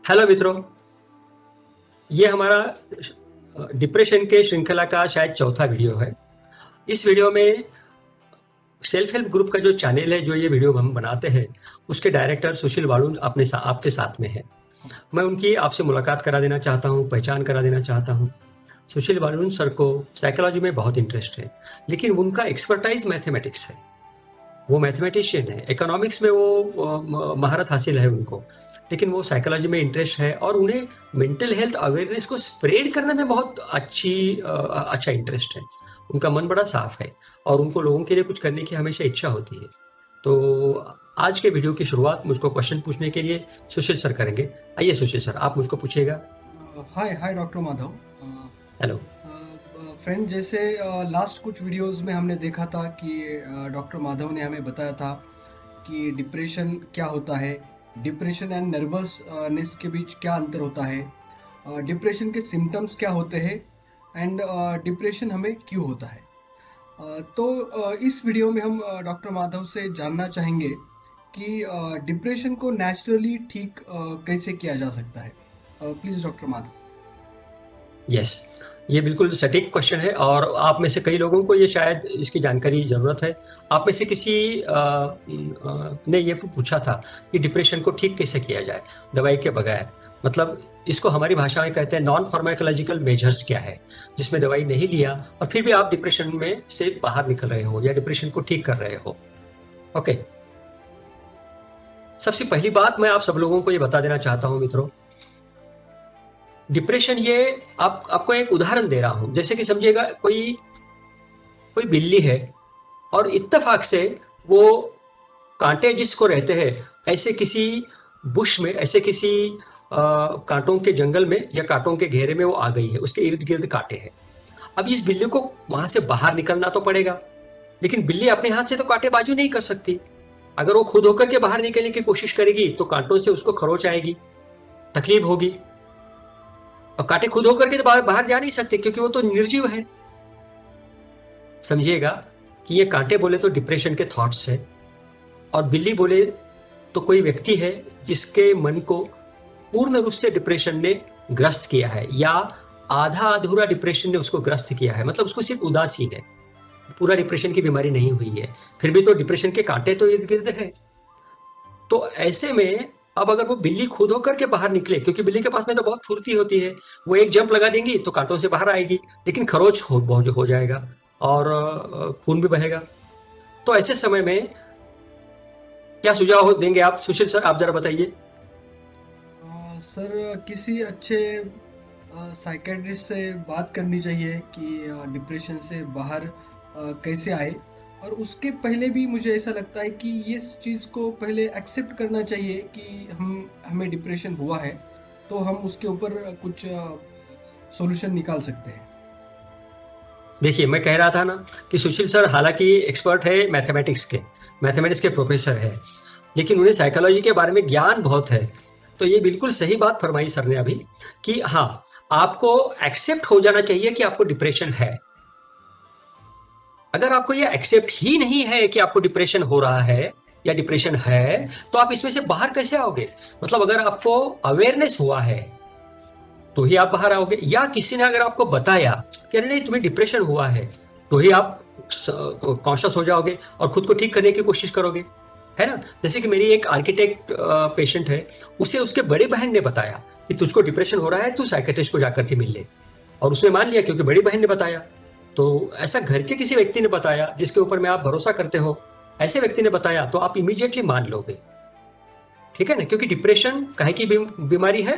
Hello मित्रों, ये हमारा डिप्रेशन के श्रृंखला का शायद चौथा वीडियो है। इस वीडियो में सेल्फ हेल्प ग्रुप का जो चैनल है, जो ये वीडियो हम बनाते हैं, उसके डायरेक्टर सुशील वालुन आपके साथ में है। मैं उनकी आपसे मुलाकात करा देना चाहता हूँ, पहचान करा देना चाहता हूँ। सुशील वालुन सर को साइकोलॉजी में बहुत इंटरेस्ट है, लेकिन उनका एक्सपर्टाइज मैथमेटिक्स है। वो मैथमेटिशियन है, इकोनॉमिक्स में वो महारत हासिल है उनको, लेकिन वो साइकोलॉजी में इंटरेस्ट है और उन्हें मेंटल हेल्थ अवेयरनेस को स्प्रेड करने में बहुत अच्छा इंटरेस्ट है। उनका मन बड़ा साफ है और उनको लोगों के लिए कुछ करने की हमेशा इच्छा होती है। तो आज के वीडियो की शुरुआत मुझको क्वेश्चन पूछने के लिए सुशील सर करेंगे। आइए सुशील सर, आप मुझको पूछिएगा। Hi hi doctor Madhav. Hello. Friend, जैसे लास्ट कुछ वीडियोस में हमने देखा था कि डॉक्टर माधव ने हमें बताया था कि डिप्रेशन क्या होता है, डिप्रेशन एंड नर्वसनेस के बीच क्या अंतर होता है, डिप्रेशन के सिम्टम्स क्या होते हैं एंड डिप्रेशन हमें क्यों होता है। तो इस वीडियो में हम डॉक्टर माधव से जानना चाहेंगे कि डिप्रेशन को नेचुरली ठीक कैसे किया जा सकता है। Please doctor Madhav. यस, ये बिल्कुल सटीक क्वेश्चन है और आप में से कई लोगों को ये शायद इसकी जानकारी ज़रूरत है। आप में से किसी ने ये पूछा था कि डिप्रेशन को ठीक कैसे किया जाए दवाई के बगैर। मतलब इसको हमारी भाषा में कहते हैं नॉन फार्माकोलॉजिकल मेजर्स क्या है, जिसमें दवाई नहीं लिया और फिर भी आप डिप्रेशन में से बाहर निकल रहे हो या डिप्रेशन को ठीक कर रहे हो। ओके, सबसे पहली बात मैं आप सब लोगों को ये बता देना चाहता हूँ मित्रों, डिप्रेशन ये आपको एक उदाहरण दे रहा हूं। जैसे कि समझिएगा कोई बिल्ली है और इत्तेफाक से वो कांटे जिसको रहते हैं ऐसे किसी बुश में, ऐसे किसी कांटों के जंगल में या कांटों के घेरे में वो आ गई है, उसके इर्द गिर्द कांटे हैं। अब इस बिल्ली को वहां से बाहर निकलना तो पड़ेगा, लेकिन बिल्ली अपने हाथ से तो कांटे बाजू नहीं कर सकती। अगर वो खुद होकर के बाहर निकलने की कोशिश करेगी तो कांटों से उसको खरोच आएगी, तकलीफ होगी। और कांटे खुद होकर के तो बाहर जा नहीं सकते क्योंकि वो तो निर्जीव है। समझिएगा कि ये कांटे बोले तो डिप्रेशन के थॉट्स है और बिल्ली बोले तो कोई व्यक्ति है जिसके मन को पूर्ण रूप से डिप्रेशन ने ग्रस्त किया है या आधा अधूरा डिप्रेशन ने उसको ग्रस्त किया है। मतलब उसको सिर्फ उदासीन है, पूरा डिप्रेशन की बीमारी नहीं हुई है, फिर भी तो डिप्रेशन के कांटे तो इर्द गिर्द है। तो ऐसे में अब अगर वो बिल्ली खुद होकर के बाहर निकले, क्योंकि बिल्ली के पास में तो बहुत फुर्ती होती है, वो एक जंप लगा देंगी तो कांटों से बाहर आएगी, लेकिन खरोच हो जाएगा और खून भी बहेगा। तो ऐसे समय में क्या सुझाव देंगे आप सुशील सर, आप जरा बताइए। सर, किसी अच्छे साइकेट्रिस्ट से बात करनी चाहिए कि डिप्रेशन से बाहर कैसे आए। और उसके पहले भी मुझे ऐसा लगता है कि ये चीज़ को पहले एक्सेप्ट करना चाहिए कि हमें डिप्रेशन हुआ है, तो हम उसके ऊपर कुछ सॉल्यूशन निकाल सकते हैं। देखिए, मैं कह रहा था ना कि सुशील सर हालांकि एक्सपर्ट है मैथमेटिक्स के प्रोफेसर है, लेकिन उन्हें साइकोलॉजी के बारे में ज्ञान बहुत है। तो ये बिल्कुल सही बात फरमाई सर ने अभी कि हाँ, आपको एक्सेप्ट हो जाना चाहिए कि आपको डिप्रेशन है। अगर आपको ये एक्सेप्ट ही नहीं है कि आपको डिप्रेशन हो रहा है या डिप्रेशन है, तो आप इसमें से बाहर कैसे आओगे? मतलब अगर आपको अवेयरनेस हुआ है तो ही आप बाहर आओगे, या किसी ने अगर आपको बताया कि अरे नहीं तुम्हें डिप्रेशन हुआ है, तो ही आप कॉन्शियस हो जाओगे और खुद को ठीक करने की कोशिश करोगे, है ना? जैसे कि मेरी एक आर्किटेक्ट पेशेंट है, उसे उसके बड़े बहन ने बताया कि तुझको डिप्रेशन हो रहा है, तू साइकेट्रिस्ट को जाकर के मिल ले। और उसने मान लिया क्योंकि बड़ी बहन ने बताया। तो ऐसा घर के किसी व्यक्ति ने बताया जिसके ऊपर में आप भरोसा करते हो, ऐसे व्यक्ति ने बताया तो आप इमीडिएटली मान लोगे। ठीक है ना? क्योंकि डिप्रेशन काहे की बीमारी है?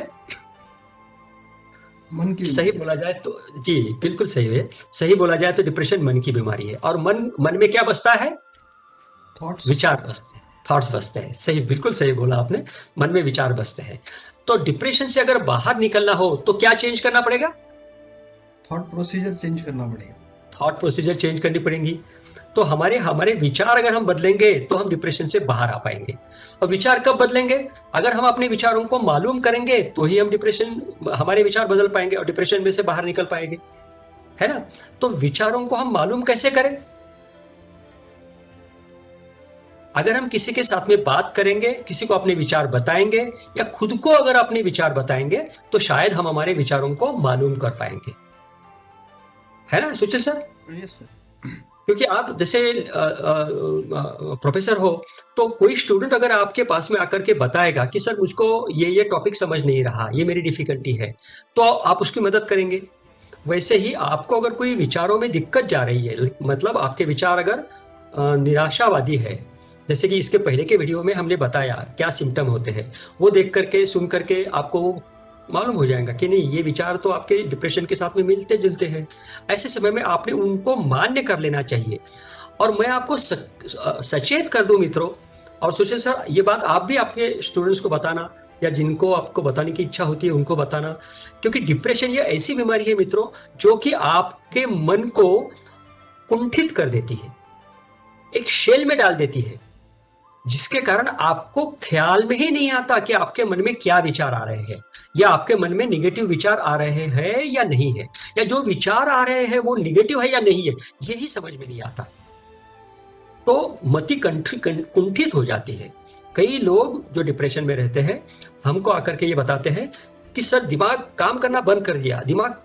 मन की सही बीमारी। बोला जाए तो जी, बिल्कुल सही है। सही बोला जाए तो डिप्रेशन मन की बीमारी है और मन में क्या बसता है? थॉट्स। विचार बसते हैं, थॉट्स बसते हैं। सही, बिल्कुल सही बोला आपने, मन में विचार बसते हैं। तो डिप्रेशन से अगर बाहर निकलना हो तो क्या चेंज करना पड़ेगा? थॉट प्रोसीजर चेंज करना पड़ेगा। थॉट प्रोसीजर चेंज करनी पड़ेंगी। तो हमारे हमारे विचार अगर हम बदलेंगे तो हम डिप्रेशन से बाहर आ पाएंगे। और विचार कब बदलेंगे? अगर हम अपने विचारों को मालूम करेंगे तो ही हम हमारे विचार बदल पाएंगे और डिप्रेशन में से बाहर निकल पाएंगे, है ना? तो विचारों को हम मालूम कैसे करें? अगर हम किसी के साथ में बात करेंगे, किसी को अपने विचार बताएंगे या खुद को अगर अपने विचार बताएंगे तो शायद हम हमारे विचारों को मालूम कर पाएंगे, है ना सुशील सर? Yes sir. क्योंकि आप जैसे प्रोफेसर हो, तो कोई स्टूडेंट अगर आपके पास में आकर के बताएगा कि सर मुझको ये टॉपिक समझ नहीं रहा, ये मेरी डिफिकल्टी है, तो आप उसकी मदद करेंगे। वैसे ही आपको अगर कोई विचारों में दिक्कत जा रही है, मतलब आपके विचार अगर निराशावादी है, जैसे कि इसके पहले के वीडियो में हमने बताया क्या सिम्टम होते हैं, वो देख करके सुन करके आपको मालूम हो जाएगा कि नहीं, ये विचार तो आपके डिप्रेशन के साथ में मिलते जुलते हैं। ऐसे समय में आपने उनको मान्य कर लेना चाहिए। और मैं आपको सचेत कर दूं मित्रों, और सुशील सर ये बात आप भी आपके स्टूडेंट्स को बताना, या जिनको आपको बताने की इच्छा होती है उनको बताना, क्योंकि डिप्रेशन ये ऐसी बीमारी है मित्रों जो कि आपके मन को कुंठित कर देती है, एक शेल में डाल देती है, जिसके कारण आपको ख्याल में ही नहीं आता कि आपके मन में क्या विचार आ रहे हैं, या आपके मन में निगेटिव विचार आ रहे हैं या नहीं है, या जो विचार आ रहे हैं वो निगेटिव है या नहीं है, यही समझ में नहीं आता। तो मति कुंठित हो जाती है। कई लोग जो डिप्रेशन में रहते हैं हमको आकर के ये बताते हैं कि सर दिमाग काम करना बंद कर दिया, दिमाग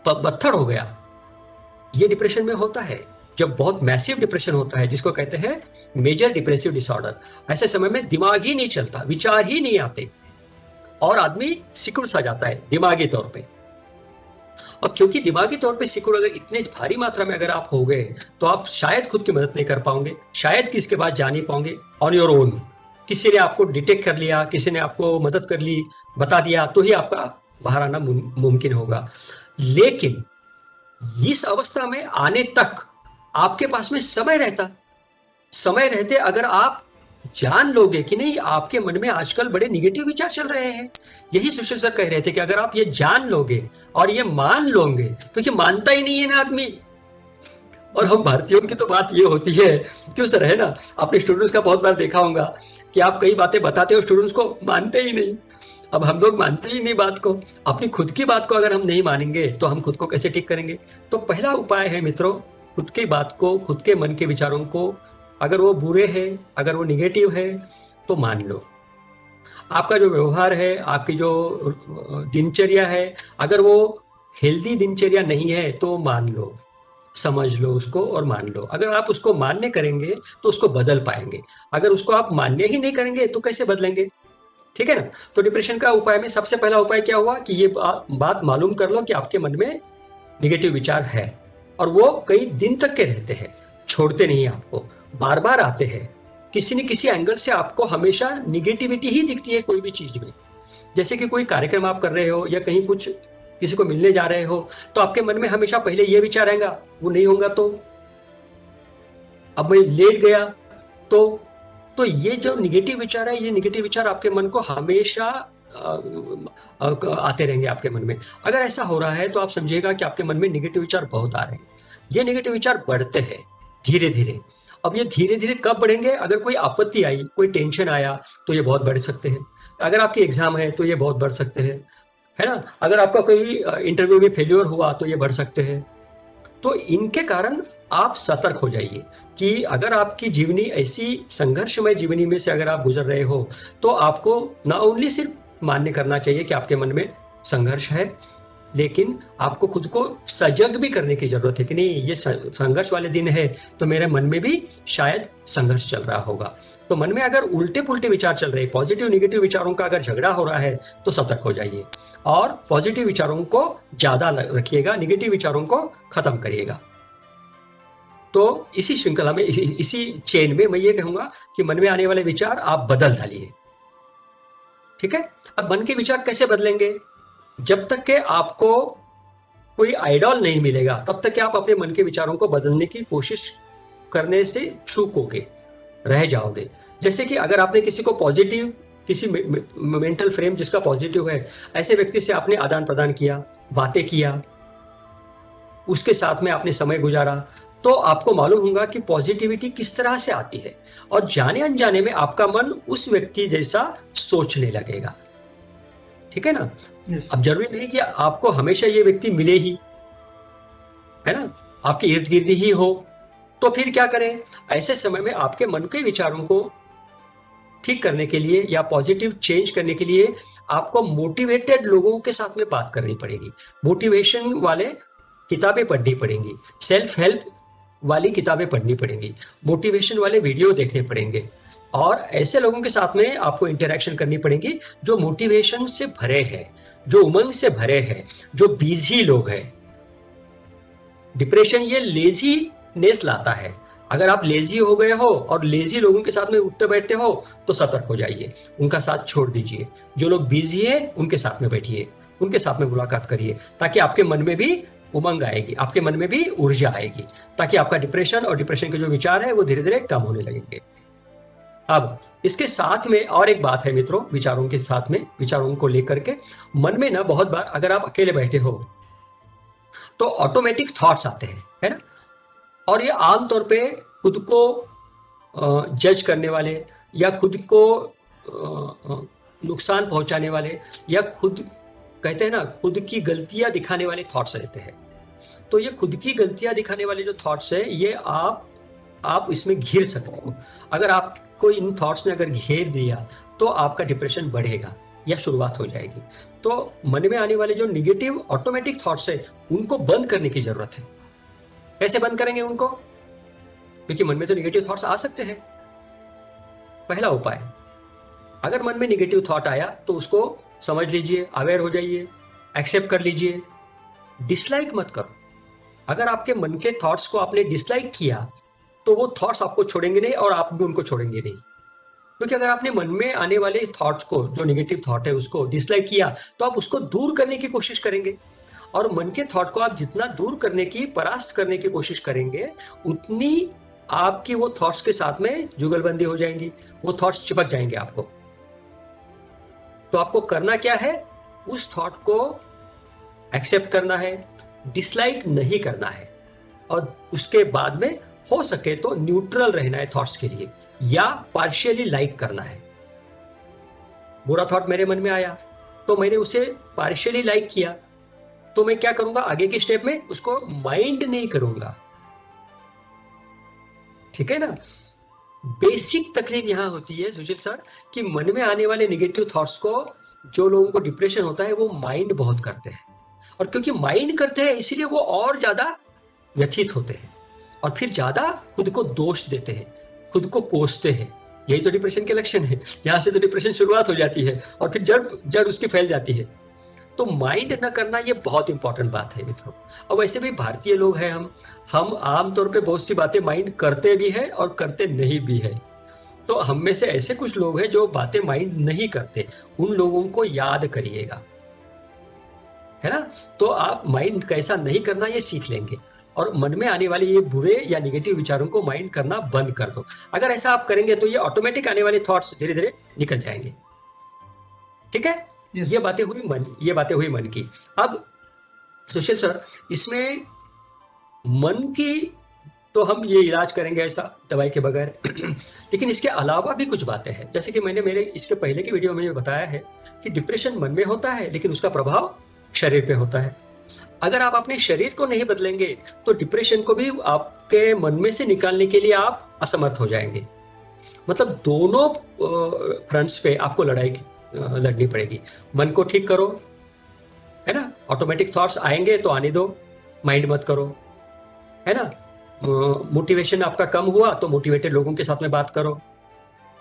पत्थर हो गया। ये डिप्रेशन में होता है जब बहुत मैसिव डिप्रेशन होता है, जिसको कहते हैं मेजर डिप्रेसिव डिसऑर्डर। ऐसे समय में दिमाग ही नहीं चलता, विचार ही नहीं आते और आदमी सिकुड़ सा जाता है दिमागी तौर पे। और क्योंकि दिमागी तौर पे सिकुड़ अगर इतने भारी मात्रा में अगर आप हो गए तो आप शायद खुद की मदद नहीं कर पाओगे, शायद किसके पास जा नहीं पाओगे ऑन योर ओन। किसी ने आपको डिटेक्ट कर लिया, किसी ने आपको मदद कर ली, बता दिया, तो ही आपका बाहर आना मुमकिन होगा। लेकिन इस अवस्था में आने तक आपके पास में समय रहता, समय रहते अगर आप जान लोगे कि नहीं आपके मन में आजकल बड़े निगेटिव विचार चल रहे हैं, यही सुशील सर कह रहे थे कि अगर आप ये जान लोगे और ये मान लोगे, क्योंकि मानता ही नहीं है ना आदमी। और हम भारतीयों की तो बात ये होती है, क्यों सर, है ना? अपने स्टूडेंट्स का बहुत बार देखा होगा कि आप कई बातें बताते हो, स्टूडेंट्स को मानते ही नहीं। अब हम लोग मानते ही नहीं बात को, अपनी खुद की बात को अगर हम नहीं मानेंगे तो हम खुद को कैसे ठीक करेंगे? तो पहला उपाय है मित्रों, खुद की बात को, खुद के मन के विचारों को, अगर वो बुरे हैं, अगर वो निगेटिव है तो मान लो। आपका जो व्यवहार है, आपकी जो दिनचर्या है, अगर वो हेल्दी दिनचर्या नहीं है तो मान लो, समझ लो उसको और मान लो। अगर आप उसको मान्य करेंगे तो उसको बदल पाएंगे, अगर उसको आप मान्य ही नहीं करेंगे तो कैसे बदलेंगे? ठीक है ना? तो डिप्रेशन का उपाय में सबसे पहला उपाय क्या हुआ कि ये बात मालूम कर लो कि आपके मन में निगेटिव विचार है और वो कई दिन तक के रहते हैं, छोड़ते नहीं, आपको बार बार आते हैं। किसी न किसी एंगल से आपको हमेशा निगेटिविटी ही दिखती है कोई भी चीज में। जैसे कि कोई कार्यक्रम आप कर रहे हो या कहीं कुछ किसी को मिलने जा रहे हो, तो आपके मन में हमेशा पहले ये विचार आएगा, वो नहीं होगा तो, अब मैं लेट गया तो ये जो निगेटिव विचार है, ये निगेटिव विचार आपके मन को हमेशा आते रहेंगे आपके मन में। अगर ऐसा हो रहा है तो आप समझिएगा कि आपके मन में निगेटिव विचार बहुत आ रहे हैं। ये निगेटिव विचार बढ़ते हैं धीरे धीरे। अब ये धीरे धीरे कब बढ़ेंगे? अगर कोई आपत्ति आई, कोई टेंशन आया तो ये बहुत बढ़ सकते हैं। अगर आपकी एग्जाम है तो ये बहुत बढ़ सकते हैं, है ना? अगर आपका कोई इंटरव्यू में फेल्योर हुआ तो ये बढ़ सकते हैं। तो इनके कारण आप सतर्क हो जाइए कि अगर आपकी जीवनी ऐसी संघर्षमय जीवनी में से अगर आप गुजर रहे हो तो आपको ना ओनली सिर्फ मान्य करना चाहिए कि आपके मन में संघर्ष है, लेकिन आपको खुद को सजग भी करने की जरूरत है कि नहीं, ये संघर्ष वाले दिन है तो मेरे मन में भी शायद संघर्ष चल रहा होगा। तो मन में अगर उल्टे पुल्टे विचार चल रहे हैं, पॉजिटिव निगेटिव विचारों का अगर झगड़ा हो रहा है तो सतर्क हो जाइए और पॉजिटिव विचारों को ज्यादा रखिएगा, निगेटिव विचारों को खत्म करिएगा। तो इसी श्रृंखला में, इसी चेन में मैं ये कहूंगा कि मन में आने वाले विचार आप बदल डालिए। ठीक है? अब मन के विचार कैसे बदलेंगे? जब तक के आपको कोई आइडॉल नहीं मिलेगा तब तक के आप अपने मन के विचारों को बदलने की कोशिश करने से चूकोगे, रह जाओगे। जैसे कि अगर आपने किसी को पॉजिटिव, किसी मेंटल फ्रेम जिसका पॉजिटिव है, ऐसे व्यक्ति से आपने आदान प्रदान किया, बातें किया, उसके साथ में आपने समय गुजारा, तो आपको मालूम होगा कि पॉजिटिविटी किस तरह से आती है और जाने अनजाने में आपका मन उस व्यक्ति जैसा सोचने लगेगा। ठीक है ना? Yes. अब जरूरी नहीं कि आपको हमेशा ये व्यक्ति मिले ही, है ना, आपके इर्द गिर्द ही हो, तो फिर क्या करें? ऐसे समय में आपके मन के विचारों को ठीक करने के लिए या पॉजिटिव चेंज करने के लिए आपको मोटिवेटेड लोगों के साथ में बात करनी पड़ेगी, मोटिवेशन वाले किताबें पढ़नी पड़ेंगी, सेल्फ हेल्प वाली किताबें पढ़नी पड़ेंगी, मोटिवेशन वाले वीडियो देखने पड़ेंगे और ऐसे लोगों के साथ में आपको इंटरेक्शन करनी पड़ेगी जो मोटिवेशन से भरे हैं, जो उमंग से भरे हैं, जो बिजी लोग हैं। डिप्रेशन ये लेजीनेस लाता है। अगर आप लेजी हो गए हो और लेजी लोगों के साथ में उठते बैठते हो तो सतर्क हो जाइए, उनका साथ छोड़ दीजिए। जो लोग बिजी है उनके साथ में बैठिए, उनके साथ में मुलाकात करिए, ताकि आपके मन में भी उमंग आएगी, आपके मन में भी ऊर्जा आएगी, ताकि आपका डिप्रेशन और डिप्रेशन के जो विचार है वो धीरे धीरे कम होने लगेंगे। अब इसके साथ में और एक बात है मित्रों, विचारों के साथ में, विचारों को लेकर के मन में ना बहुत बार अगर आप अकेले बैठे हो तो ऑटोमेटिक थॉट्स आते हैं, है ना? और ये आमतौर पे खुद को जज करने वाले या खुद को नुकसान पहुंचाने वाले या खुद कहते हैं ना खुद की गलतियां दिखाने वाले थॉट्स रहते हैं। तो ये खुद की गलतियां दिखाने वाले जो थॉट्स है ये आप इसमें घिर सकते हो। अगर आपको इन थॉट्स ने अगर घेर दिया तो आपका डिप्रेशन बढ़ेगा या शुरुआत हो जाएगी। तो मन में आने वाले जो निगेटिव ऑटोमेटिक थॉट्स है उनको बंद करने की जरूरत है। कैसे बंद करेंगे उनको? क्योंकि मन में तो निगेटिव थॉट्स आ सकते हैं। पहला उपाय, अगर मन में निगेटिव थॉट आया तो उसको समझ लीजिए, अवेयर हो जाइए, एक्सेप्ट कर लीजिए, डिसलाइक मत करो। अगर आपके मन के थॉट्स को आपने डिसलाइक किया तो वो थॉट्स आपको छोड़ेंगे नहीं और आप भी उनको छोड़ेंगे नहीं। क्योंकि अगर आपने मन में आने वाले थॉट्स को, जो निगेटिव थॉट है, उसको डिसलाइक किया तो आप उसको दूर करने की कोशिश करेंगे और मन के थॉट को आप जितना दूर करने की, परास्त करने की कोशिश करेंगे उतनी आपकी वो थॉट्स के साथ में जुगलबंदी हो जाएंगी, वो थॉट्स चिपक जाएंगे आपको। तो आपको करना क्या है? उस थॉट को एक्सेप्ट करना है, डिसलाइक नहीं करना है और उसके बाद में हो सके तो न्यूट्रल रहना है थॉट्स के लिए या पार्शियली लाइक करना है। बुरा थॉट मेरे मन में आया तो मैंने उसे पार्शियली लाइक किया, तो मैं क्या करूंगा आगे के स्टेप में? उसको माइंड नहीं करूंगा। ठीक है ना? बेसिक तकलीफ यहां होती है सुशील सर कि मन में आने वाले नेगेटिव थॉट्स को जो लोगों को डिप्रेशन होता है वो माइंड बहुत करते हैं और क्योंकि माइंड करते हैं इसीलिए वो और ज्यादा व्यथित होते हैं और फिर ज्यादा खुद को दोष देते हैं, खुद को कोसते हैं। यही तो डिप्रेशन के लक्षण है। यहां से तो डिप्रेशन शुरुआत हो जाती है और फिर जड़ उसकी फैल जाती है। तो माइंड न करना ये बहुत इंपॉर्टेंट बात है मित्रों। और वैसे भी भारतीय लोग हैं हम आमतौर पे बहुत सी बातें माइंड करते भी है और करते नहीं भी है। तो हम में से ऐसे कुछ लोग हैं जो बातें माइंड नहीं करते, उन लोगों को याद करिएगा, है ना? तो आप माइंड कैसा नहीं करना ये सीख लेंगे और मन में आने वाले ये बुरे या निगेटिव विचारों को माइंड करना बंद कर दो। अगर ऐसा आप करेंगे तो ये ऑटोमेटिक आने वाले थॉट्स धीरे धीरे निकल जाएंगे। ठीक है? Yes. ये बातें हुई मन की। अब सुशील सर, इसमें मन की तो हम ये इलाज करेंगे ऐसा दवाई के बगैर लेकिन इसके अलावा भी कुछ बातें हैं। जैसे कि मैंने मेरे इसके पहले की वीडियो में ये बताया है कि डिप्रेशन मन में होता है लेकिन उसका प्रभाव शरीर पे होता है। अगर आप अपने शरीर को नहीं बदलेंगे तो डिप्रेशन को भी आपके मन में से निकालने के लिए आप असमर्थ हो जाएंगे। मतलब दोनों फ्रंट्स पे आपको लड़ाई लड़नी पड़ेगी। मन को ठीक करो, है ना? ऑटोमेटिक थॉट्स आएंगे तो आने दो, माइंड मत करो, है ना? मोटिवेशन आपका कम हुआ तो मोटिवेटेड लोगों के साथ में बात करो,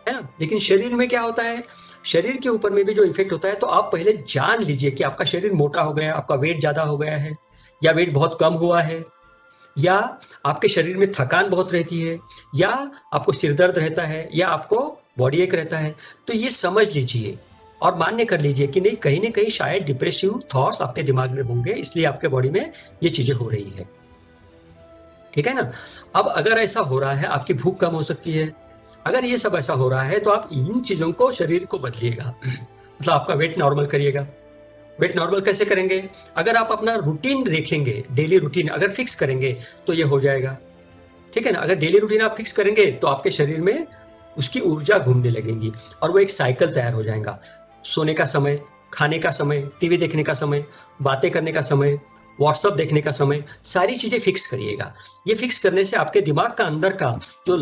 है ना? लेकिन शरीर में क्या होता है, शरीर के ऊपर में भी जो इफेक्ट होता है, तो आप पहले जान लीजिए कि आपका शरीर मोटा हो गया, आपका वेट ज्यादा हो गया है या वेट बहुत कम हुआ है या आपके शरीर में थकान बहुत रहती है या आपको सिर दर्द रहता है या आपको बॉडी एक रहता है। तो ये समझ लीजिए और मान्य कर लीजिए कि नहीं, कहीं ना कहीं शायद डिप्रेसिव थॉट्स आपके दिमाग में होंगे, इसलिए आपके बॉडी में ये चीजें हो रही है। ठीक है ना? अब अगर ऐसा हो रहा है, आपकी भूख कम हो सकती है, अगर ये सब ऐसा हो रहा है तो आप इन चीजों को, शरीर को बदलिएगा। मतलब आपका वेट नॉर्मल करिएगा। वेट नॉर्मल कैसे करेंगे? अगर आप अपना रूटीन देखेंगे, डेली रूटीन अगर फिक्स करेंगे तो ये हो जाएगा। ठीक है ना? अगर डेली रूटीन आप फिक्स करेंगे तो आपके शरीर में उसकी ऊर्जा घूमने लगेगी और वो एक साइकिल तैयार हो जाएगा। सोने का समय, खाने का समय, टीवी देखने का समय, बातें करने का समय, व्हाट्सअप देखने का समय, सारी चीजें फिक्स करिएगा। ये फिक्स करने से आपके दिमाग का अंदर का जो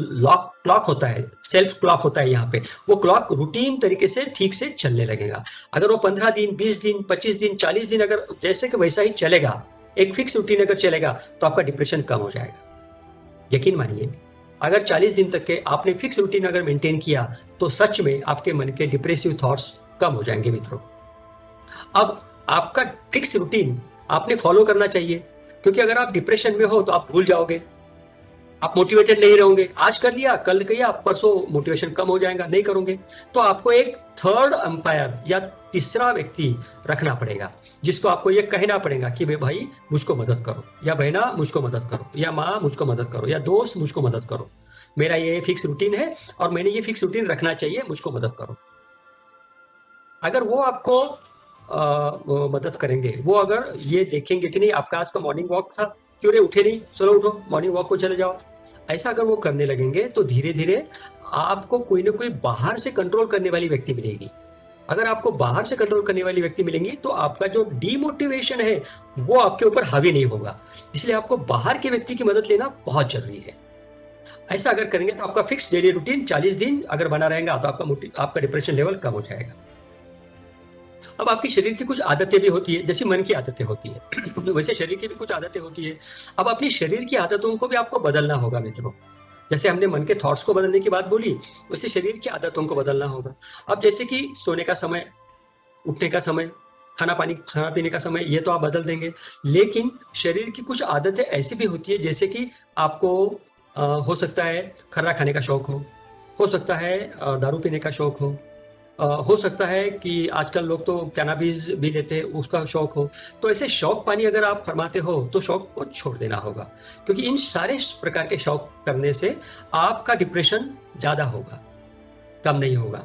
क्लॉक होता है, सेल्फ क्लॉक होता है यहाँ पे, वो क्लॉक रूटीन तरीके से ठीक से चलने लगेगा। अगर वो 15 दिन, 20 दिन, 25 दिन, 40 दिन अगर जैसे कि वैसा ही चलेगा, एक फिक्स रूटीन अगर चलेगा, तो आपका डिप्रेशन कम हो जाएगा। यकीन मानिए, अगर 40 दिन तक के आपने फिक्स रूटीन अगर मेंटेन किया, तो सच में आपके मन के डिप्रेसिव थॉट्स कम हो जाएंगे मित्रों। अब आपका फिक्स रूटीन आपने फॉलो करना चाहिए, क्योंकि अगर आप डिप्रेशन में हो तो आप भूल जाओगे, आप मोटिवेटेड नहीं रहोगे। आज कर लिया, कल किया, परसों मोटिवेशन कम हो जाएगा, नहीं करोगे। तो आपको एक थर्ड अंपायर या तीसरा व्यक्ति रखना पड़ेगा, जिसको आपको ये कहना पड़ेगा कि भाई मुझको मदद करो, या बहना मुझको मदद करो, या माँ मुझको मदद करो, या दोस्त मुझको मदद करो, मेरा ये फिक्स रूटीन है और मैंने ये फिक्स रूटीन रखना चाहिए, मुझको मदद करो। अगर वो आपको वो मदद करेंगे, वो अगर ये देखेंगे कि नहीं आपका आज का मॉर्निंग वॉक था, क्यों रे उठे नहीं, चलो उठो मॉर्निंग वॉक को चले जाओ, ऐसा अगर वो करने लगेंगे, तो धीरे धीरे आपको कोई ना कोई बाहर से कंट्रोल करने वाली व्यक्ति मिलेगी। अगर आपको बाहर से कंट्रोल करने वाली व्यक्ति मिलेंगी, तो आपका जो डीमोटिवेशन है वो आपके ऊपर हावी नहीं होगा। इसलिए आपको बाहर के व्यक्ति की मदद लेना बहुत जरूरी है। ऐसा अगर करेंगे तो आपका फिक्स डेली रूटीन 40 दिन अगर बना रहेगा, तो आपका डिप्रेशन लेवल कम हो जाएगा। अब आपके शरीर की कुछ आदतें भी होती है, जैसे मन की आदतें होती है वैसे शरीर की भी कुछ आदतें होती है। अब अपनी शरीर की आदतों को भी आपको बदलना होगा मित्रों। जैसे हमने मन के थॉट्स को बदलने की बात बोली, वैसे शरीर की आदतों को बदलना होगा। अब जैसे कि सोने का समय, उठने का समय, खाना पीने का समय, ये तो आप बदल देंगे, लेकिन शरीर की कुछ आदतें ऐसी भी होती है, जैसे कि आपको हो सकता है खर्रा खाने का शौक हो सकता है दारू पीने का शौक हो सकता है कि आजकल लोग तो कैनाबीज भी लेते हैं, उसका शौक हो। तो ऐसे शौक पानी अगर आप फरमाते हो, तो शौक को छोड़ देना होगा, क्योंकि इन सारे प्रकार के शौक करने से आपका डिप्रेशन ज्यादा होगा, कम नहीं होगा।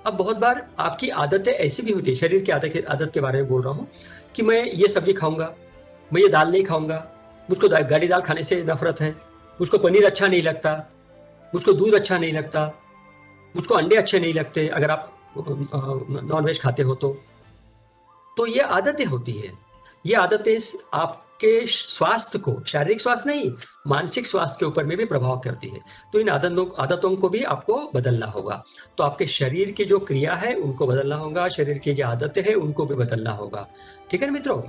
अब बहुत बार आपकी आदतें ऐसी भी होती है, शरीर की आदत के बारे में बोल रहा हूँ, कि मैं ये सब्जी खाऊंगा, मैं ये दाल नहीं खाऊंगा, मुझको गाढ़ी दाल खाने से नफरत है, मुझको पनीर अच्छा नहीं लगता, मुझको दूध अच्छा नहीं लगता, मुझको अंडे अच्छे नहीं लगते, अगर आप नॉन वेज खाते हो तो ये आदतें होती है। ये आदतें आपके स्वास्थ्य को, शारीरिक स्वास्थ्य नहीं, मानसिक स्वास्थ्य के ऊपर में भी प्रभाव करती है। तो इन आदतों को भी आपको बदलना होगा। तो आपके शरीर की जो क्रिया है उनको बदलना होगा, शरीर की जो आदतें हैं उनको भी बदलना होगा। ठीक है ना मित्रों।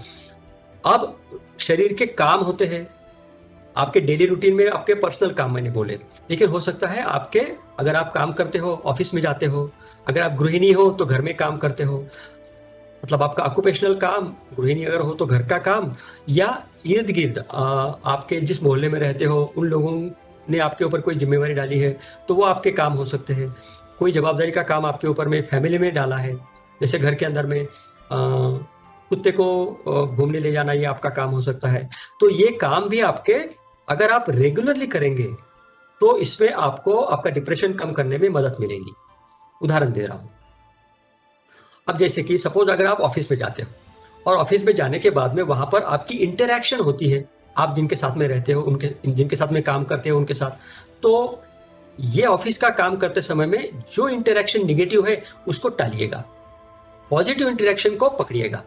अब शरीर के काम होते हैं, आपके डेली रूटीन में आपके पर्सनल काम मैंने बोले, लेकिन हो सकता है आपके, अगर आप काम करते हो, ऑफिस में जाते हो, अगर आप गृहिणी हो तो घर में काम करते हो, मतलब आपका ऑक्यूपेशनल काम, गृहिणी अगर हो तो घर का काम, या इर्द गिर्द आपके जिस मोहल्ले में रहते हो उन लोगों ने आपके ऊपर कोई जिम्मेवारी डाली है, तो वो आपके काम हो सकते हैं। कोई जवाबदारी का काम आपके ऊपर में फैमिली में डाला है, जैसे घर के अंदर में कुत्ते को घूमने ले जाना, ये आपका काम हो सकता है। तो ये काम भी आपके, अगर आप रेगुलरली करेंगे, तो इसमें आपको आपका डिप्रेशन कम करने में मदद मिलेगी। उदाहरण दे रहा हूं, अब जैसे कि सपोज अगर आप ऑफिस में जाते हो, और ऑफिस में जाने के बाद में वहां पर आपकी इंटरेक्शन होती है, आप जिनके साथ में रहते हो, उनके जिनके साथ में काम करते हो उनके साथ, तो ये ऑफिस का काम करते समय में जो इंटरेक्शन निगेटिव है उसको टालिएगा, पॉजिटिव इंटरेक्शन को पकड़िएगा।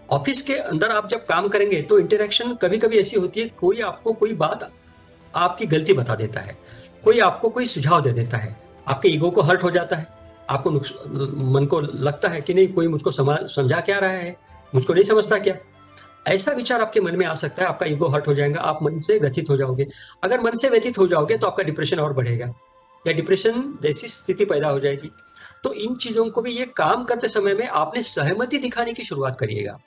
ऑफिस के अंदर आप जब काम करेंगे तो इंटरेक्शन कभी कभी ऐसी होती है, कोई आपको कोई बात, आपकी गलती बता देता है, कोई आपको कोई सुझाव दे देता है, आपके ईगो को हर्ट हो जाता है, आपको मन को लगता है कि नहीं कोई मुझको समझा क्या रहा है, मुझको नहीं समझता क्या, ऐसा विचार आपके मन में आ सकता है, आपका ईगो हर्ट हो जाएगा, आप मन से व्यथित हो जाओगे। अगर मन से व्यथित हो जाओगे तो आपका डिप्रेशन और बढ़ेगा, या डिप्रेशन जैसी स्थिति पैदा हो जाएगी। तो इन चीजों को भी, ये काम करते समय में आपने सहमति दिखाने की शुरुआत करिएगा।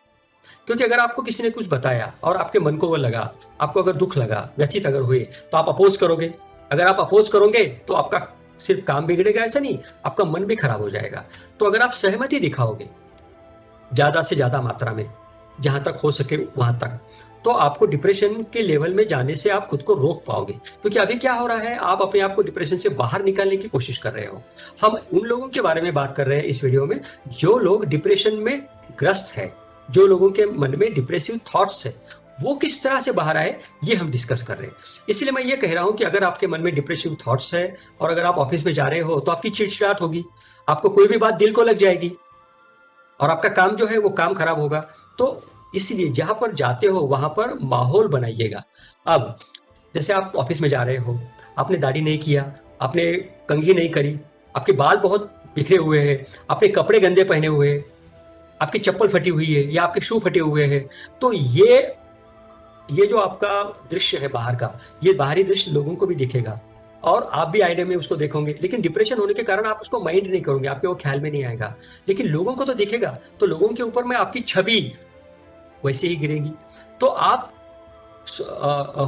क्योंकि अगर आपको किसी ने कुछ बताया और आपके मन को वो लगा, आपको अगर दुख लगा, व्यथित अगर हुए, तो आप अपोज करोगे। अगर आप अपोज करोगे तो आपका सिर्फ काम बिगड़ेगा ऐसा नहीं, आपका मन भी खराब हो जाएगा। तो अगर आप सहमति दिखाओगे ज्यादा से ज्यादा मात्रा में, जहां तक हो सके वहां तक, तो आपको डिप्रेशन के लेवल में जाने से आप खुद को रोक पाओगे। क्योंकि अभी क्या हो रहा है, आप अपने आप को डिप्रेशन से बाहर निकालने की कोशिश कर रहे हो। हम उन लोगों के बारे में बात कर रहे हैं इस वीडियो में जो लोग डिप्रेशन में ग्रस्त है, जो लोगों के मन में डिप्रेसिव थॉट्स है, वो किस तरह से बाहर आए, ये हम डिस्कस कर रहे हैं। इसलिए मैं ये कह रहा हूं कि अगर आपके मन में डिप्रेसिव थॉट्स है और अगर आप ऑफिस में जा रहे हो, तो आपकी चिड़चिड़ाहट होगी, आपको कोई भी बात दिल को लग जाएगी, और आपका काम जो है वो काम खराब होगा। तो इसलिए जहां पर जाते हो वहां पर माहौल बनाइएगा। अब जैसे आप ऑफिस में जा रहे हो, आपने दाढ़ी नहीं किया, आपने कंघी नहीं करी, आपके बाल बहुत बिखरे हुए हैं, आपने कपड़े गंदे पहने हुए हैं, आपकी चप्पल फटी हुई है या आपके शू फटे हुए हैं, तो ये जो आपका दृश्य है बाहर का, ये बाहरी दृश्य लोगों को भी दिखेगा और आप भी आईने में उसको देखोगे। लेकिन डिप्रेशन होने के कारण आप उसको माइंड नहीं करोगे, आपके वो ख्याल में नहीं आएगा, लेकिन लोगों को तो दिखेगा, तो लोगों के ऊपर में आपकी छवि वैसे ही गिरेगी। तो आप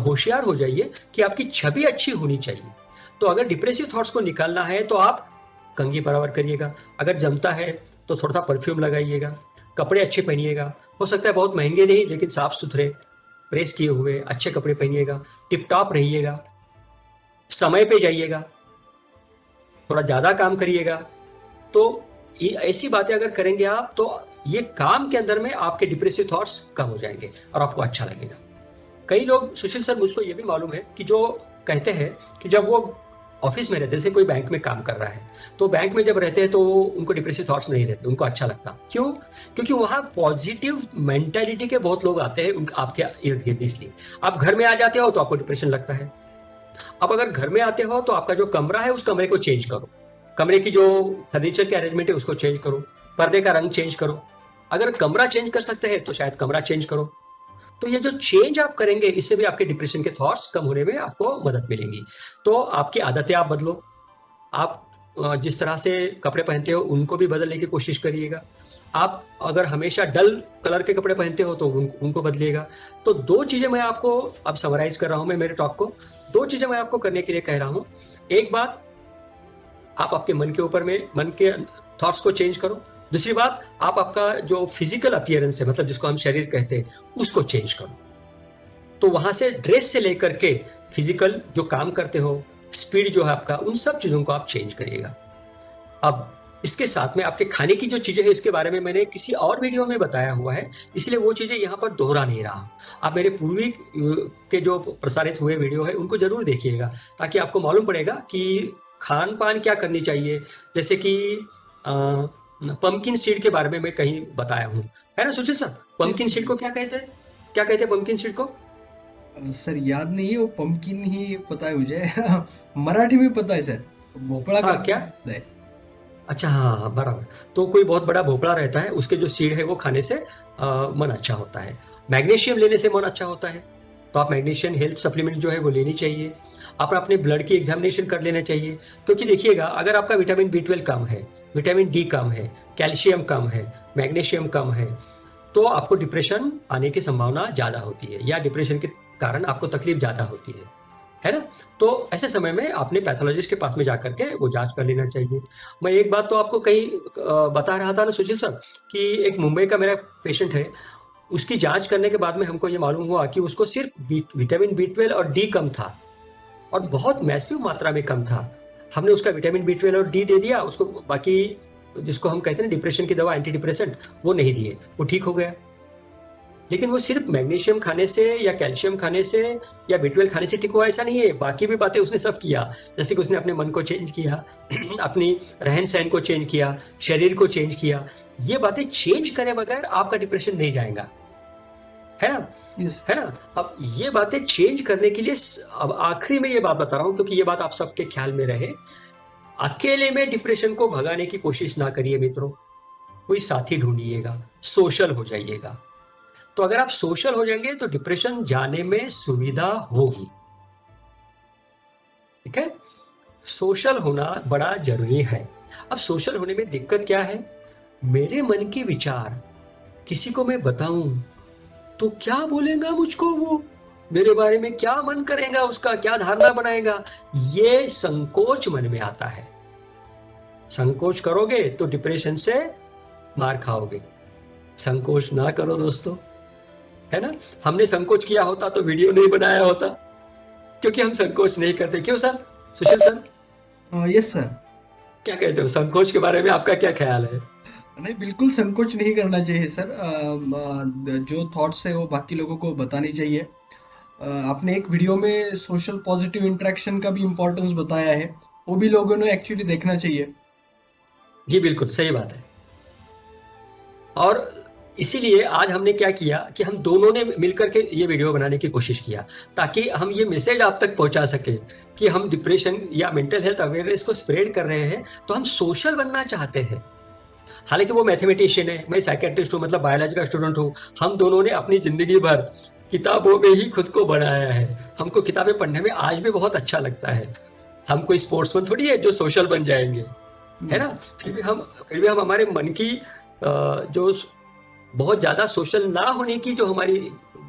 होशियार हो जाइए कि आपकी छवि अच्छी होनी चाहिए। तो अगर डिप्रेसिव थॉट्स को निकालना है तो आप कंघी बराबर करिएगा, अगर जमता है तो थोड़ा सा परफ्यूम लगाइएगा, कपड़े अच्छे पहनिएगा, हो सकता है बहुत महंगे नहीं लेकिन साफ सुथरे प्रेस किए हुए अच्छे कपड़े पहनिएगा, टिप टॉप रहिएगा, समय पे जाइएगा, थोड़ा ज्यादा काम करिएगा। तो ये ऐसी बातें अगर करेंगे आप तो ये काम के अंदर में आपके डिप्रेसिव थॉट्स कम हो जाएंगे और आपको अच्छा लगेगा। कई लोग, सुशील सर, मुझको ये भी मालूम है कि जो कहते हैं कि जब वो ऑफिस में रहते, जैसे कोई बैंक में काम कर रहा है, तो बैंक में जब रहते हैं तो उनको डिप्रेसिव थॉट्स नहीं रहते, उनको अच्छा लगता। क्यों? क्योंकि वहां पॉजिटिव मेंटालिटी के बहुत लोग आते हैं आपके इर्द गिर्द। इसलिए आप घर में आ जाते हो तो आपको डिप्रेशन लगता है। आप अगर घर में आते हो तो आपका जो कमरा है उस कमरे को चेंज करो, कमरे की जो फर्नीचर की अरेंजमेंट है उसको चेंज करो, पर्दे का रंग चेंज करो। अगर कमरा चेंज कर सकते हैं तो शायद कमरा चेंज करो। तो ये जो चेंज आप करेंगे इससे भी आपके डिप्रेशन के थॉट्स कम होने में आपको मदद मिलेंगी। तो आपकी आदतें आप बदलो, आप जिस तरह से कपड़े पहनते हो उनको भी बदलने की कोशिश करिएगा। आप अगर हमेशा डल कलर के कपड़े पहनते हो तो उनको बदलिएगा। तो दो चीजें मैं आपको अब समराइज कर रहा हूं, मैं मेरे टॉक को दो चीजें मैं आपको करने के लिए कह रहा हूं। एक बात, आप आपके मन के ऊपर में मन के थॉट्स को चेंज करो। दूसरी बात, आप आपका जो फिजिकल अपीयरेंस है, मतलब जिसको हम शरीर कहते हैं, उसको चेंज करो। तो वहां से ड्रेस से लेकर के फिजिकल जो काम करते हो, स्पीड जो है आपका, उन सब चीजों को आप चेंज करिएगा। अब इसके साथ में आपके खाने की जो चीजें हैं इसके बारे में मैंने किसी और वीडियो में बताया हुआ है, इसलिए वो चीजें यहाँ पर दोहरा नहीं रहा। आप मेरे पूर्वी के जो प्रसारित हुए वीडियो है उनको जरूर देखिएगा, ताकि आपको मालूम पड़ेगा कि खान पान क्या करनी चाहिए। जैसे कि पंपकिन सीड के बारे में मैं कहीं बताया हूँ, है ना सुशील सर? पंपकिन सीड को क्या कहते हैं, क्या कहते हैं पंपकिन सीड को? सर याद नहीं है, वो पंपकिन ही पता है मुझे। मराठी में पता है सर, भोपळा हाँ करके क्या? पता है। अच्छा, हाँ हाँ, बराबर। तो कोई बहुत बड़ा भोपड़ा रहता है, उसके जो सीड है वो खाने से मन अच्छा होता है। मैग्नीशियम लेने से मन अच्छा होता है, तो आप मैग्नीशियम हेल्थ सप्लीमेंट जो है वो लेनी चाहिए। आप अपने ब्लड की एग्जामिनेशन कर लेना चाहिए, क्योंकि देखिएगा अगर आपका विटामिन बी 12 कम है, विटामिन डी कम है, कैल्शियम कम है, मैग्नीशियम कम है, तो आपको डिप्रेशन आने की संभावना ज्यादा होती है, या डिप्रेशन के कारण आपको तकलीफ ज्यादा होती है ना? तो ऐसे समय में आपने पैथोलॉजिस्ट के पास में जाकर के वो जांच कर लेना चाहिए। मैं एक बात तो आपको कहीं बता रहा था ना सुशील सर, कि एक मुंबई का मेरा पेशेंट है, उसकी जांच करने के बाद में हमको ये मालूम हुआ कि उसको सिर्फ विटामिन बी 12 और डी कम था, और बहुत मैसिव मात्रा में कम था। हमने उसका विटामिन बी 12 और डी दे दिया उसको, बाकी जिसको हम कहते हैं डिप्रेशन की दवा, एंटी डिप्रेसेंट, वो नहीं दिए, वो ठीक हो गया। लेकिन वो सिर्फ मैग्नीशियम खाने से या कैल्शियम खाने से या बी 12 खाने से ठीक हुआ ऐसा नहीं है, बाकी भी बातें उसने सब किया। जैसे कि उसने अपने मन को चेंज किया, अपनी रहन सहन को चेंज किया, शरीर को चेंज किया। ये बातें चेंज करे बगैर आपका डिप्रेशन नहीं जाएगा, है ना? यस। है ना? अब ये बातें चेंज करने के लिए अब आखिरी में ये बात बता रहा हूं, क्योंकि ये बात आप सबके ख्याल में रहे। अकेले में डिप्रेशन को भगाने की कोशिश ना करिए मित्रों, कोई साथी ढूंढिएगा, सोशल हो जाइएगा। तो अगर आप सोशल हो जाएंगे तो डिप्रेशन जाने में सुविधा होगी। ठीक है? सोशल होना बड़ा जरूरी है। अब सोशल होने में दिक्कत क्या है? मेरे मन के विचार किसी को मैं बताऊं तो क्या बोलेगा मुझको, वो मेरे बारे में क्या मन करेगा, उसका क्या धारणा बनाएगा, ये संकोच मन में आता है। संकोच करोगे तो डिप्रेशन से मार खाओगे। संकोच ना करो दोस्तों, है ना? हमने संकोच किया होता तो वीडियो नहीं बनाया होता, क्योंकि हम संकोच नहीं करते। क्यों सर? सुशील सर, यस सर। क्या कहते हो, संकोच के बारे में आपका क्या ख्याल है? नहीं, बिल्कुल संकोच नहीं करना चाहिए सर। जो थॉट्स है वो बाकी लोगों को बतानी चाहिए। आपने एक वीडियो में सोशल पॉजिटिव इंटरेक्शन का भी इम्पोर्टेंस बताया है, वो भी लोगों ने एक्चुअली देखना चाहिए। जी बिल्कुल सही बात है। और इसीलिए आज हमने क्या किया कि हम दोनों ने मिलकर के ये वीडियो बनाने की कोशिश किया, ताकि हम ये मैसेज आप तक पहुंचा सके कि हम डिप्रेशन या मेंटल हेल्थ अवेयरनेस को स्प्रेड कर रहे हैं, तो हम सोशल बनना चाहते हैं। हालांकि वो मैथमेटिशियन है, मैं साइकेट्रिस्ट हूँ, मतलब बायोलॉजी का स्टूडेंट हूँ। हम दोनों ने अपनी जिंदगी भर किताबों में ही खुद को बनाया है। हमको किताबें पढ़ने में आज भी बहुत अच्छा लगता है। हम कोई स्पोर्ट्समैन थोड़ी है जो सोशल बन जाएंगे, है ना। फिर भी हम हमारे मन की जो बहुत ज्यादा सोशल ना होने की जो हमारी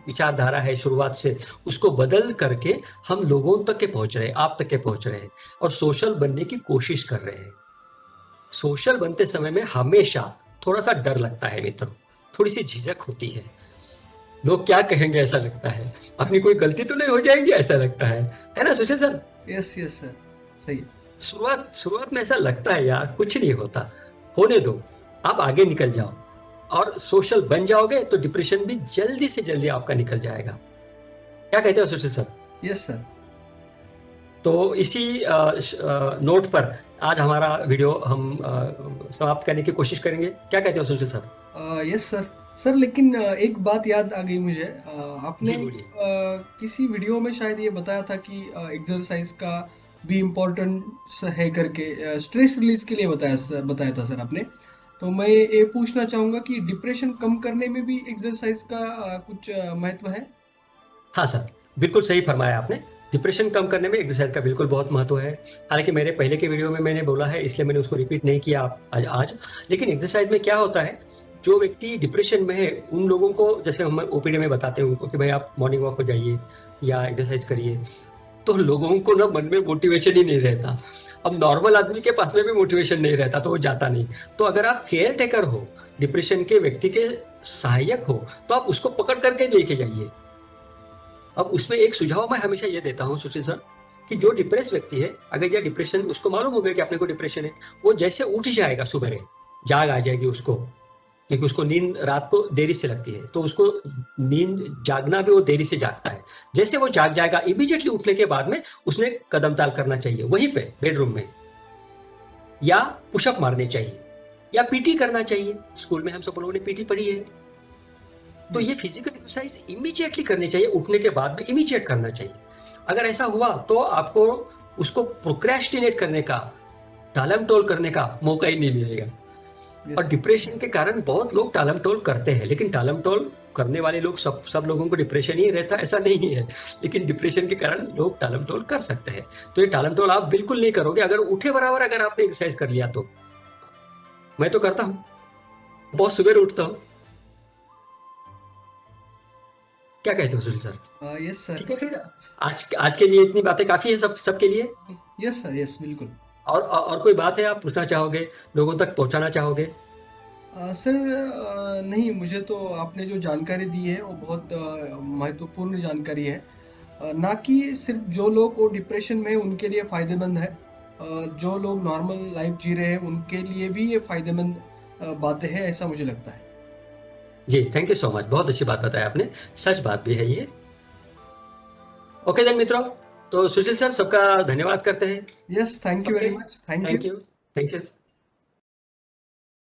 विचारधारा है शुरुआत से, उसको बदल करके हम लोगों तक के पहुंच रहे हैं, आप तक के पहुंच रहे हैं और सोशल बनने की कोशिश कर रहे हैं। सोशल बनते समय में हमेशा थोड़ा सा डर लगता है मित्रों, थोड़ी सी झिझक होती है। लोग क्या कहेंगे ऐसा लगता है, अपनी कोई गलती तो नहीं हो जाएगी ऐसा लगता है ना सुशील सर? यस यस सर, सही। शुरुआत में ऐसा लगता है यार कुछ नहीं होता, होने दो, आप आगे निकल जाओ और सोशल बन जाओगे तो डिप्रेशन भी जल्दी से जल्दी आपका निकल जाएगा। क्या कहते हो सुशील सर? Yes sir. तो इसी नोट पर आज हमारा वीडियो हम समाप्त करने की कोशिश करेंगे। क्या कहते हो सुशील सर? Yes sir. सर लेकिन एक बात याद आ गई मुझे, आपने जी बोलिए। किसी वीडियो में शायद ये बताया था कि एक्सरसाइज का भी इम्पोर्टेंस है करके, स्ट्रेस रिलीज के लिए बताया था सर आपने। तो मैं ये पूछना चाहूँगा कि डिप्रेशन कम करने में भी एक्सरसाइज का कुछ महत्व है? हाँ सर, बिल्कुल सही फरमाया आपने। डिप्रेशन कम करने में एक्सरसाइज का बिल्कुल बहुत महत्व है। हालांकि मेरे पहले के वीडियो में मैंने बोला है, इसलिए मैंने उसको रिपीट नहीं किया आज। लेकिन एक्सरसाइज में क्या होता है, जो व्यक्ति डिप्रेशन में है उन लोगों को, जैसे हम ओपीडी में बताते हैं उनको कि भाई आप मॉर्निंग वॉक को जाइए या एक्सरसाइज करिए, तो लोगों को ना मन में मोटिवेशन ही नहीं रहता। अब नॉर्मल आदमी के पास में भी मोटिवेशन नहीं रहता तो वो जाता नहीं। तो अगर आप केयर टेकर हो, डिप्रेशन के व्यक्ति के सहायक हो, तो आप उसको पकड़ करके लेके जाइए। अब उसमें एक सुझाव मैं हमेशा ये देता हूँ सुशील सर, कि जो डिप्रेस व्यक्ति है, अगर यह डिप्रेशन उसको मालूम हो गया कि अपने को डिप्रेशन है, वो जैसे उठ जाएगा सुबह, जाग आ जाएगी उसको, क्योंकि उसको नींद रात को देरी से लगती है, तो उसको नींद जागना भी वो देरी से जागता है। जैसे वो जाग जाएगा, इमीडिएटली उठने के बाद में उसने कदम ताल करना चाहिए वहीं पे बेडरूम में, या पुशअप मारने चाहिए, या पीटी करना चाहिए। स्कूल में हम सब लोगों ने पीटी पढ़ी है। तो ये फिजिकल एक्सरसाइज इमीडिएटली करनी चाहिए, उठने के बाद में इमीडिएट करना चाहिए। अगर ऐसा हुआ तो आपको उसको प्रोक्रेस्टिनेट करने का, टालम टोल करने का मौका ही नहीं मिलेगा। और डिप्रेशन के कारण बहुत लोग टालम टोल करते हैं, लेकिन टालम टोल करने वाले लोग सब लोगों को डिप्रेशन ही रहता ऐसा नहीं है। लेकिन डिप्रेशन के कारण लोग टालम टोल कर सकते हैं। तो ये टालम टोल आप बिल्कुल नहीं करोगे अगर उठे बराबर अगर आपने एक्सरसाइज कर लिया तो। मैं तो करता हूँ, बहुत सुबह उठता हूँ। क्या कहते हो सुशील सर? Yes sir. ठीक है, फिर आज के लिए इतनी बातें काफी है सबके लिए। यस सर, यस बिल्कुल। और कोई बात है आप पूछना चाहोगे, लोगों तक पहुंचाना चाहोगे? सर नहीं, मुझे तो आपने जो जानकारी दी है वो बहुत महत्वपूर्ण जानकारी है। ना कि सिर्फ जो लोग वो डिप्रेशन में हैं उनके लिए फ़ायदेमंद है, जो लोग नॉर्मल लाइफ जी रहे हैं उनके लिए भी ये फ़ायदेमंद बातें हैं, ऐसा मुझे लगता है। जी, थैंक यू सो मच, बहुत अच्छी बात बताया आपने, सच बात भी है ये। ओके देन मित्रों, तो सुशील सर सबका धन्यवाद करते हैं। Yes, thank you very okay, much. Thank you. Thank you, thank you.